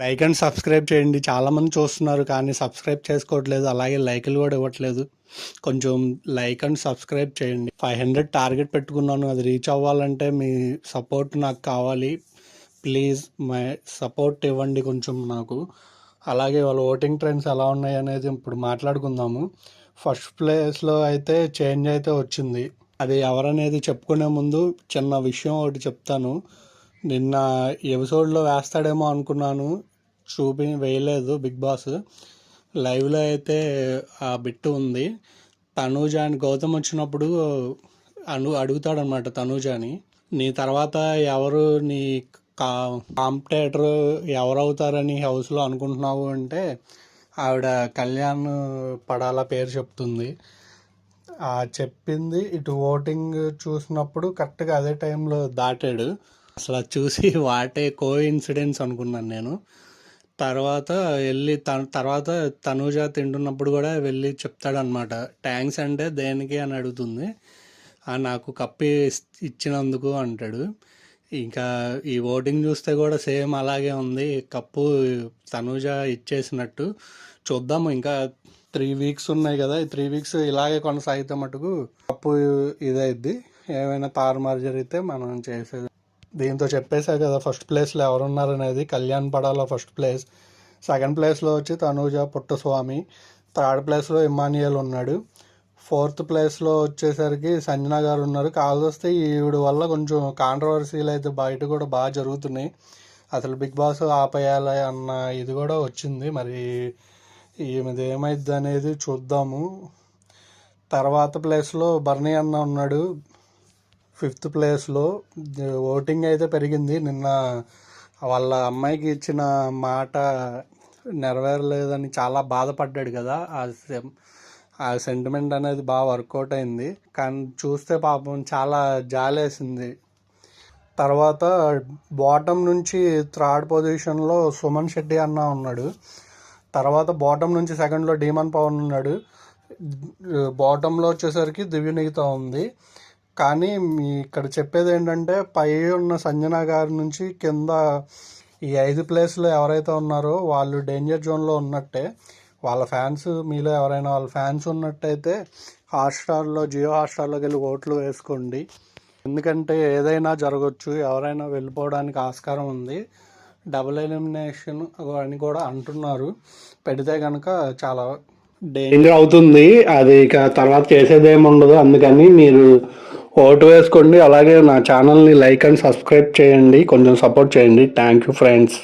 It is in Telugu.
లైక్ అండ్ సబ్స్క్రైబ్ చేయండి. చాలామంది చూస్తున్నారు కానీ సబ్స్క్రైబ్ చేసుకోవట్లేదు. అలాగే లైకులు కూడా ఇవ్వట్లేదు. కొంచెం లైక్ అండ్ సబ్స్క్రైబ్ చేయండి. 500 టార్గెట్ పెట్టుకున్నాను. అది రీచ్ అవ్వాలంటే మీ సపోర్ట్ నాకు కావాలి. ప్లీజ్ మై సపోర్ట్ ఇవ్వండి కొంచెం నాకు. అలాగే వాళ్ళ ఓటింగ్ ట్రెండ్స్ ఎలా ఉన్నాయి అనేది ఇప్పుడు మాట్లాడుకుందాము. ఫస్ట్ ప్లేస్లో అయితే చేంజ్ అయితే వచ్చింది. అది ఎవరనేది చెప్పుకునే ముందు చిన్న విషయం ఒకటి చెప్తాను. నిన్న ఎపిసోడ్లో వేస్తాడేమో అనుకున్నాను, వేయలేదు బిగ్ బాస్. లైవ్లో అయితే ఆ బిట్టు ఉంది. తనూజాని గౌతమ్ వచ్చినప్పుడు అడుగుతాడనమాట తనూజాని, నీ తర్వాత ఎవరు నీ కాంపిటేటర్ ఎవరవుతారని హౌస్లో అనుకుంటున్నావు అంటే ఆవిడ కళ్యాణ్ పడాల పేరు చెప్తుంది. చెప్పింది ఇటు ఓటింగ్ చూసినప్పుడు కరెక్ట్గా అదే టైంలో దాటాడు. అసలు అది చూసి వాటే కో ఇన్సిడెన్స్ అనుకున్నాను నేను. తర్వాత తర్వాత తనూజ తింటున్నప్పుడు కూడా వెళ్ళి చెప్తాడనమాట, థ్యాంక్స్ అంటే దేనికి అని అడుగుతుంది. నాకు కప్పి ఇచ్చినందుకు అంటాడు. ఇంకా ఈ ఓటింగ్ చూస్తే కూడా సేమ్ అలాగే ఉంది, కప్పు తనూజ ఇచ్చేసినట్టు. చూద్దాము, ఇంకా 3 వీక్స్ ఉన్నాయి కదా, ఈ 3 వీక్స్ ఇలాగే కొనసాగితే మటుకు కప్పు ఇదైద్ది. ఏమైనా తారుమారు జరిగితే మనం చేసేది. దీంతో చెప్పేసా కదా ఫస్ట్ ప్లేస్లో ఎవరున్నారనేది. Kalyan Padala first place, second ప్లేస్లో వచ్చి తనూజ పుట్టస్వామి, థర్డ్ ప్లేస్లో ఇమానియల్ ఉన్నాడు, ఫోర్త్ ప్లేస్లో వచ్చేసరికి సంజన గారు ఉన్నారు. కాల్దొస్తే ఈవిడ వల్ల కొంచెం కాంట్రవర్సీలు అయితే బయట కూడా బాగా జరుగుతున్నాయి. అసలు బిగ్ బాస్ ఆపేయాలి అన్న ఇది కూడా వచ్చింది. మరి ఈమెది ఏమైద్ది అనేది చూద్దాము. తర్వాత ప్లేస్లో బర్నీ అన్న ఉన్నాడు ఫిఫ్త్ ప్లేస్లో. ఓటింగ్ అయితే పెరిగింది. నిన్న వాళ్ళ అమ్మాయికి ఇచ్చిన మాట నెరవేరలేదని చాలా బాధపడ్డాడు కదా, ఆ సెంటిమెంట్ అనేది బాగా వర్కౌట్ అయింది. కానీ చూస్తే పాపం చాలా జాలేసింది. తర్వాత బాటమ్ నుంచి థర్డ్ పొజిషన్లో సుమన్ శెట్టి అన్న ఉన్నాడు. తర్వాత బాటమ్ నుంచి సెకండ్లో డీమన్ పవన్ ఉన్నాడు. బాటంలో వచ్చేసరికి దివ్యనిగిత ఉంది. కానీ ఇక్కడ చెప్పేది ఏంటంటే, పై ఉన్న సంజన గారి నుంచి కింద ఈ 5 ప్లేస్లో ఎవరైతే ఉన్నారో వాళ్ళు డేంజర్ జోన్లో ఉన్నట్టే. వాళ్ళ ఫ్యాన్స్, మీలో ఎవరైనా వాళ్ళ ఫ్యాన్స్ ఉన్నట్టయితే హాట్స్టార్లో, జియో హాట్స్టార్లోకి వెళ్ళి ఓట్లు వేసుకోండి. ఎందుకంటే ఏదైనా జరగచ్చు, ఎవరైనా వెళ్ళిపోవడానికి ఆస్కారం ఉంది. డబుల్ ఎలిమినేషన్ అని కూడా అంటున్నారు. పెడితే కనుక చాలా డేంజర్ అవుతుంది. అది ఇక తర్వాత చేసేదేమి ఉండదు. అందుకని మీరు ఓటు వేసుకోండి. అలాగే నా ఛానల్ని లైక్ అండ్ సబ్స్క్రైబ్ చేయండి, కొంచెం సపోర్ట్ చేయండి. Thank you friends.